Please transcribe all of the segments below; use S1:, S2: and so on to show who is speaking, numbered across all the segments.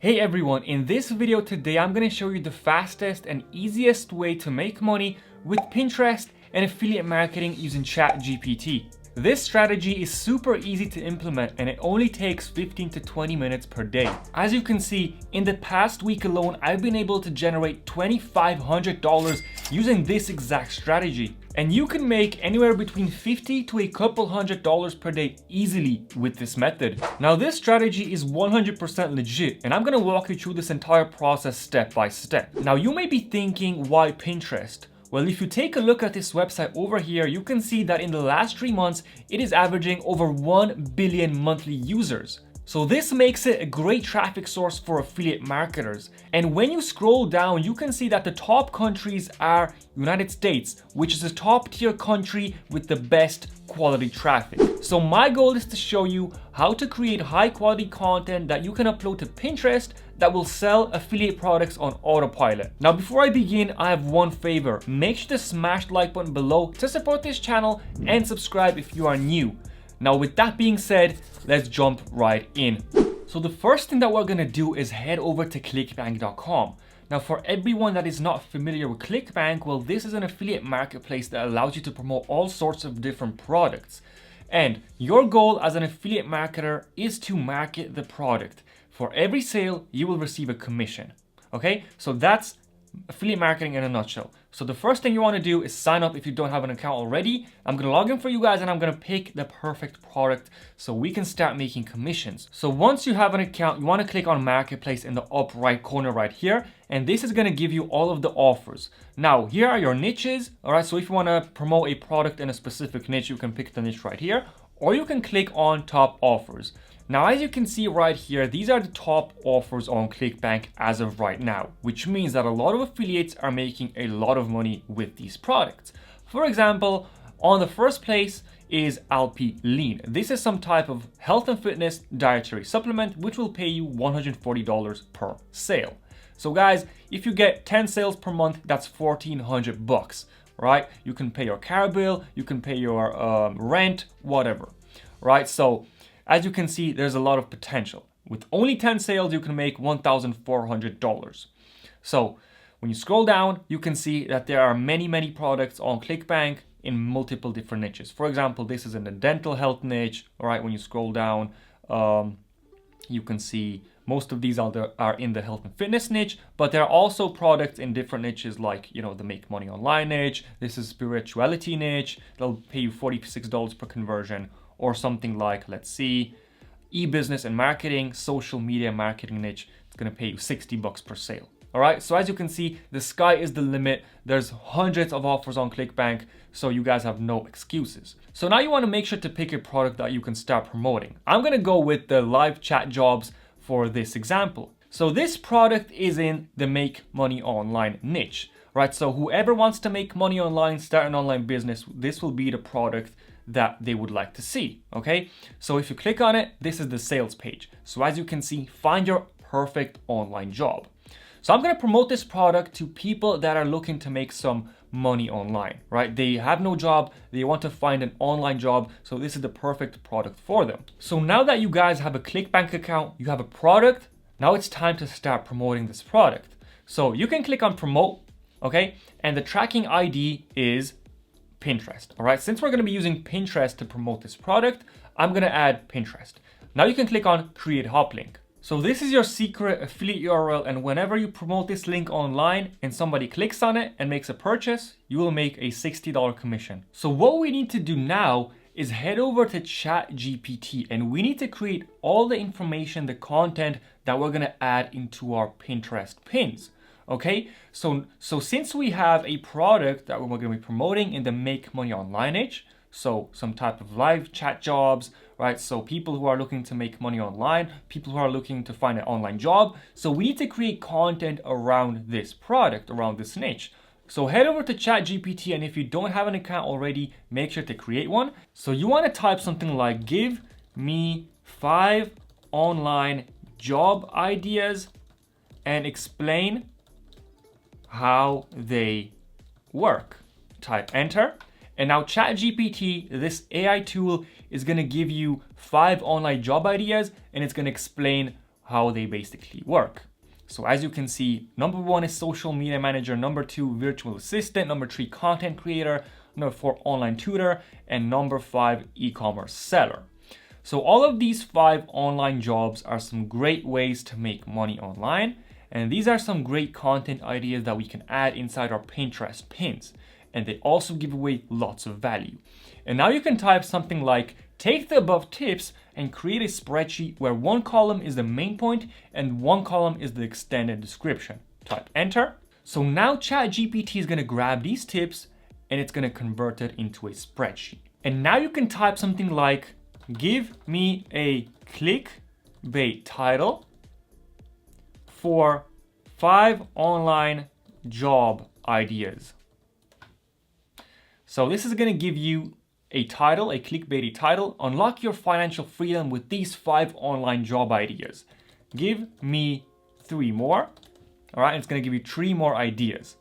S1: Hey everyone, in this video today I'm going to show you the fastest and easiest way to make money with Pinterest and affiliate marketing using ChatGPT. This strategy is super easy to implement and it only takes 15 to 20 minutes per day. As you can see, in the past week alone, I've been able to generate $2,500 using this exact strategy. And you can make anywhere between $50 to a couple $100 per day easily with this method. Now this strategy is 100% legit and I'm gonna walk you through this entire process step by step. Now you may be thinking, why Pinterest? Well, if you take a look at this website over here, you can see that in the last 3 months, it is averaging over 1 billion monthly users. So this makes it a great traffic source for affiliate marketers. And when you scroll down, you can see that the top countries are United States, which is a top tier country with the best quality traffic. So my goal is to show you how to create high quality content that you can upload to Pinterest that will sell affiliate products on autopilot. Now, before I begin, I have one favor. Make sure to smash the like button below to support this channel and subscribe if you are new. Now, with that being said, let's jump right in. So the first thing that we're gonna do is head over to clickbank.com. Now, for everyone that is not familiar with ClickBank, well, this is an affiliate marketplace that allows you to promote all sorts of different products. And your goal as an affiliate marketer is to market the product. For every sale, you will receive a commission. Okay, so that's affiliate marketing in a nutshell. So the first thing you want to do is sign up if you don't have an account already. I'm going to log in for you guys and I'm going to pick the perfect product so we can start making commissions. So once you have an account, you want to click on Marketplace in the up right corner right here. And this is going to give you all of the offers. Now, here are your niches. All right, so if you want to promote a product in a specific niche, you can pick the niche right here, or you can click on top offers. Now, as you can see right here, these are the top offers on ClickBank as of right now, which means that a lot of affiliates are making a lot of money with these products. For example, on the first place is Alpi Lean. This is some type of health and fitness dietary supplement, which will pay you $140 per sale. So guys, if you get 10 sales per month, that's $1,400, right? You can pay your car bill, you can pay your rent, whatever, right? So as you can see, there's a lot of potential. With only 10 sales, you can make $1,400. So when you scroll down, you can see that there are many products on ClickBank in multiple different niches. For example, this is in the dental health niche. All right, when you scroll down, you can see most of these are in the health and fitness niche, but there are also products in different niches like, the make money online niche. This is spirituality niche. They'll pay you $46 per conversion. Or something like, let's see, e-business and marketing, social media marketing niche. It's gonna pay you $60 per sale. All right, so as you can see, the sky is the limit. There's hundreds of offers on ClickBank, so you guys have no excuses. So now you wanna make sure to pick a product that you can start promoting. I'm gonna go with the live chat jobs for this example. So this product is in the make money online niche, right? So whoever wants to make money online, start an online business, this will be the product that they would like to see, okay? So if you click on it, this is the sales page. So as you can see, find your perfect online job. So I'm gonna promote this product to people that are looking to make some money online, right? They have no job, they want to find an online job, so this is the perfect product for them. So now that you guys have a ClickBank account, you have a product, now it's time to start promoting this product. So you can click on promote, okay? And the tracking ID is Pinterest. All right, since we're going to be using Pinterest to promote this product, I'm going to add Pinterest. Now you can click on create hop link. So this is your secret affiliate URL, and whenever you promote this link online and somebody clicks on it and makes a purchase, you will make a $60 commission. So what we need to do now is head over to ChatGPT and we need to create all the information, the content that we're going to add into our Pinterest pins. Okay, so since we have a product that we're going to be promoting in the make money online niche, so some type of live chat jobs, right? So people who are looking to make money online, people who are looking to find an online job. So we need to create content around this product, around this niche. So head over to ChatGPT, and if you don't have an account already, make sure to create one. So you want to type something like, give me 5 online job ideas and explain how they work. Type enter. And now ChatGPT, this AI tool, is going to give you 5 online job ideas and it's going to explain how they basically work. So as you can see, number 1 is social media manager, number 2, virtual assistant, number 3, content creator, number 4, online tutor, and number 5, e-commerce seller. So all of these 5 online jobs are some great ways to make money online. And these are some great content ideas that we can add inside our Pinterest pins. And they also give away lots of value. And now you can type something like, take the above tips and create a spreadsheet where one column is the main point and one column is the extended description. Type enter. So now ChatGPT is going to grab these tips and it's going to convert it into a spreadsheet. And now you can type something like, give me a clickbait title for 5 online job ideas. So this is going to give you a title, a clickbaity title. Unlock your financial freedom with these 5 online job ideas. Give me 3 more. All right, it's going to give you 3 more ideas.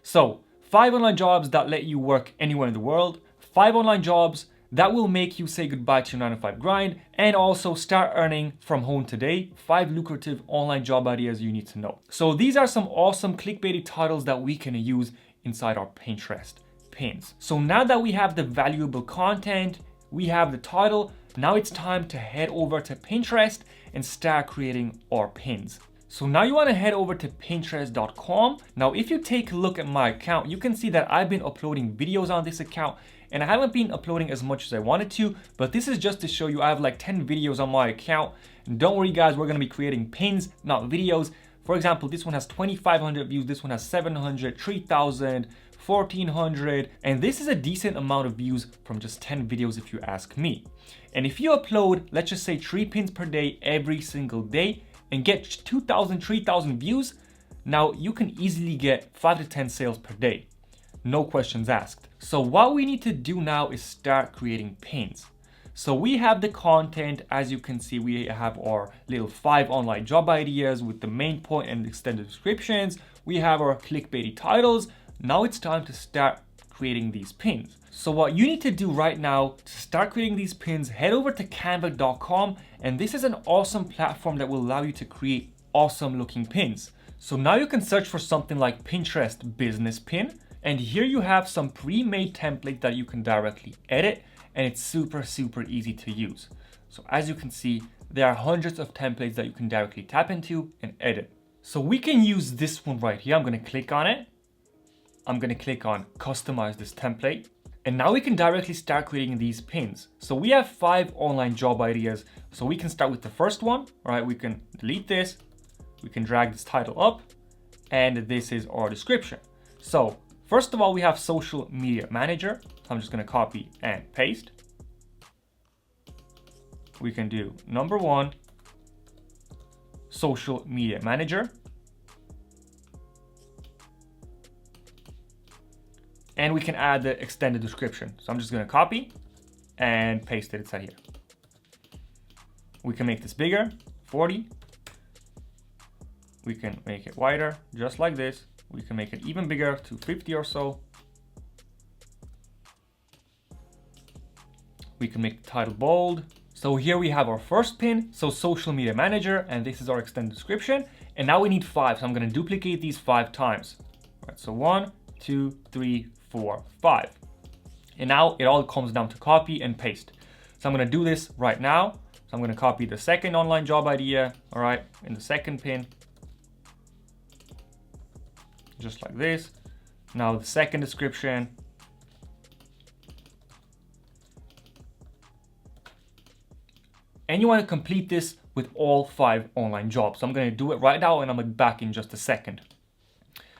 S1: So 5 online jobs that let you work anywhere in the world. 5 online jobs that will make you say goodbye to your 9-to-5 grind and also start earning from home today. 5 lucrative online job ideas you need to know. So these are some awesome clickbaity titles that we can use inside our Pinterest pins. So now that we have the valuable content, we have the title, now it's time to head over to Pinterest and start creating our pins. So now you want to head over to pinterest.com. Now, if you take a look at my account, you can see that I've been uploading videos on this account and I haven't been uploading as much as I wanted to, but this is just to show you I have like 10 videos on my account. And don't worry guys, we're going to be creating pins, not videos. For example, this one has 2,500 views, this one has 700, 3,000, 1,400, and this is a decent amount of views from just 10 videos if you ask me. And if you upload, let's just say 3 pins per day every single day and get 2,000, 3,000 views, now you can easily get 5 to 10 sales per day. No questions asked. So what we need to do now is start creating pins. So we have the content, as you can see, we have our little 5 online job ideas with the main point and extended descriptions. We have our clickbaity titles. Now it's time to start creating these pins. So what you need to do right now to start creating these pins, head over to canva.com, and this is an awesome platform that will allow you to create awesome looking pins. So now you can search for something like Pinterest business pin, and here you have some pre-made templates that you can directly edit, and it's super easy to use. So as you can see, there are hundreds of templates that you can directly tap into and edit. So we can use this one right here. I'm going to click on it. I'm going to click on customize this template. And now we can directly start creating these pins. So we have 5 online job ideas. So we can start with the first one. All right, we can delete this. We can drag this title up. And this is our description. So first of all, we have social media manager. I'm just going to copy and paste. We can do number 1, social media manager. And we can add the extended description. So I'm just going to copy and paste it inside here. We can make this bigger, 40. We can make it wider, just like this. We can make it even bigger to 50 or so. We can make the title bold. So here we have our first pin, so social media manager, and this is our extended description. And now we need 5, so I'm going to duplicate these 5 times. All right, so 1, 2, 3, 4, 5. And now it all comes down to copy and paste. So I'm going to do this right now. So I'm going to copy the second online job idea, all right, in the second pin. Just like this. Now the second description. And you want to complete this with all 5 online jobs. So I'm going to do it right now and I'm back in just a second.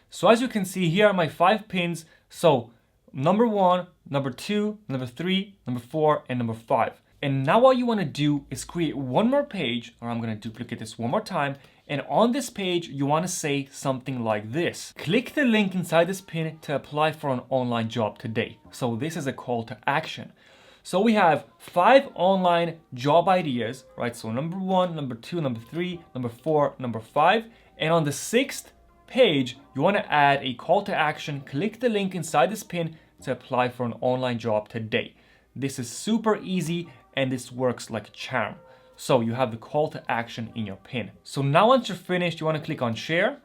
S1: So as you can see, here are my 5 pins. So number 1, number 2, number 3, number 4, and number 5. And now what you want to do is create one more page, or I'm going to duplicate this one more time. And on this page, you want to say something like this. Click the link inside this pin to apply for an online job today. So this is a call to action. So we have 5 online job ideas, right? So number 1, number 2, number 3, number 4, number 5. And on the 6th page, you want to add a call to action. Click the link inside this pin to apply for an online job today. This is super easy and this works like a charm. So you have the call to action in your pin. So now once you're finished, you want to click on share,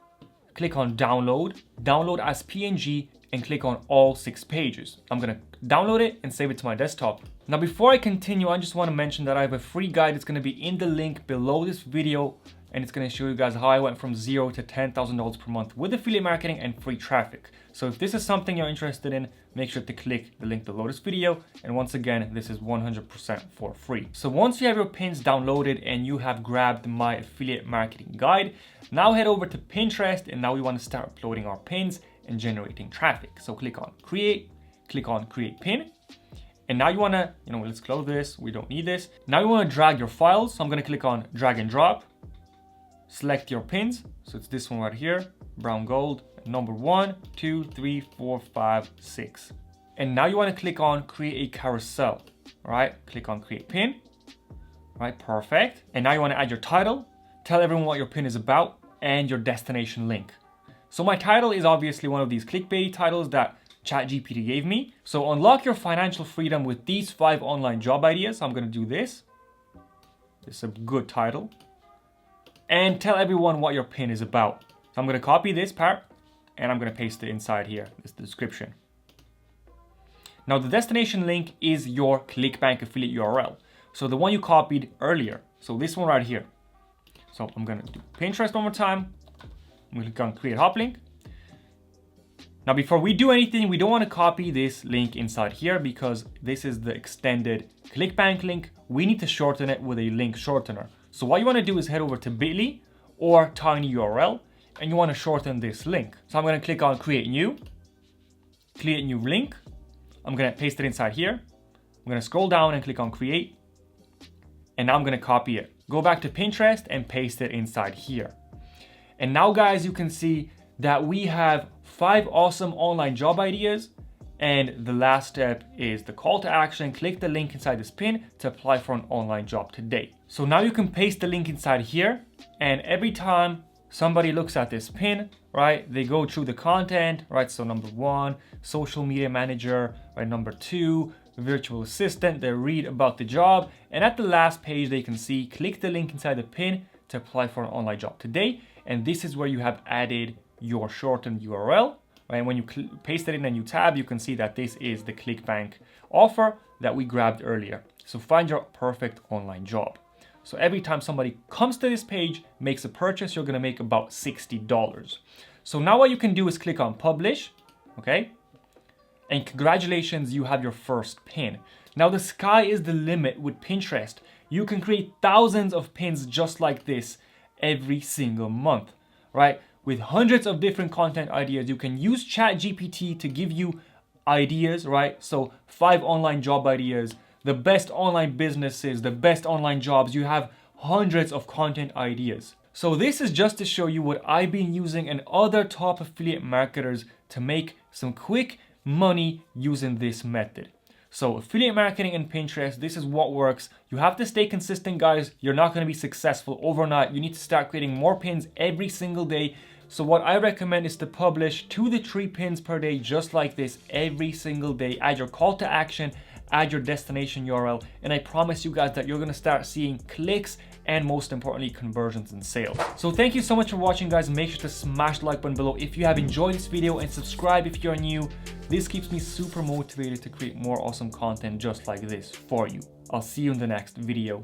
S1: click on download, download as PNG, and click on all 6 pages. I'm gonna download it and save it to my desktop. Now before I continue, I just want to mention that I have a free guide. It's gonna be in the link below this video, and it's gonna show you guys how I went from $0 to $10,000 per month with affiliate marketing and free traffic. So if this is something you're interested in, make sure to click the link below this video. And once again, this is 100% for free. So once you have your pins downloaded and you have grabbed my affiliate marketing guide, now head over to Pinterest, and now we want to start uploading our pins and generating traffic. So click on create pin. And now you want to, let's close this. We don't need this. Now you want to drag your files. So I'm going to click on drag and drop, select your pins. So it's this one right here, brown gold, number 1, 2, 3, 4, 5, 6. And now you want to click on create a carousel. All right, click on create pin. All right, perfect. And now you want to add your title, tell everyone what your pin is about, and your destination link. So my title is obviously one of these clickbait titles that ChatGPT gave me. So unlock your financial freedom with these 5 online job ideas. I'm going to do this. It's a good title. And tell everyone what your pin is about. So I'm going to copy this part and I'm going to paste it inside here. This is the description. Now the destination link is your ClickBank affiliate URL. So the one you copied earlier. So this one right here. So I'm going to do Pinterest one more time. I'm going to click on create hop link. Now before we do anything, we don't want to copy this link inside here because this is the extended ClickBank link. We need to shorten it with a link shortener. So what you want to do is head over to bit.ly or tinyurl, and you want to shorten this link. So I'm going to click on create new link. I'm going to paste it inside here. I'm going to scroll down and click on create. And now I'm going to copy it. Go back to Pinterest and paste it inside here. And now guys, you can see that we have 5 awesome online job ideas. And the last step is the call to action. Click the link inside this pin to apply for an online job today. So now you can paste the link inside here. And every time somebody looks at this pin, right, they go through the content, right? So number 1, social media manager, right? Number 2, virtual assistant. They read about the job. And at the last page, they can see, click the link inside the pin to apply for an online job today. And this is where you have added your shortened URL. Right? And when you paste it in a new tab, you can see that this is the ClickBank offer that we grabbed earlier. So find your perfect online job. So every time somebody comes to this page, makes a purchase, you're gonna make about $60. So now what you can do is click on publish, okay? And congratulations, you have your first pin. Now the sky is the limit with Pinterest. You can create thousands of pins just like this every single month, right? With hundreds of different content ideas. You can use ChatGPT to give you ideas, right? So 5 online job ideas, the best online businesses, the best online jobs. You have hundreds of content ideas. So this is just to show you what I've been using and other top affiliate marketers to make some quick money using this method. So affiliate marketing and Pinterest, this is what works. You have to stay consistent, guys. You're not going to be successful overnight. You need to start creating more pins every single day. So what I recommend is to publish 2 to 3 pins per day, just like this every single day. Add your call to action, add your destination URL, and I promise you guys that you're going to start seeing clicks and most importantly, conversions and sales. So thank you so much for watching, guys. Make sure to smash the like button below if you have enjoyed this video and subscribe if you're new. This keeps me super motivated to create more awesome content just like this for you. I'll see you in the next video.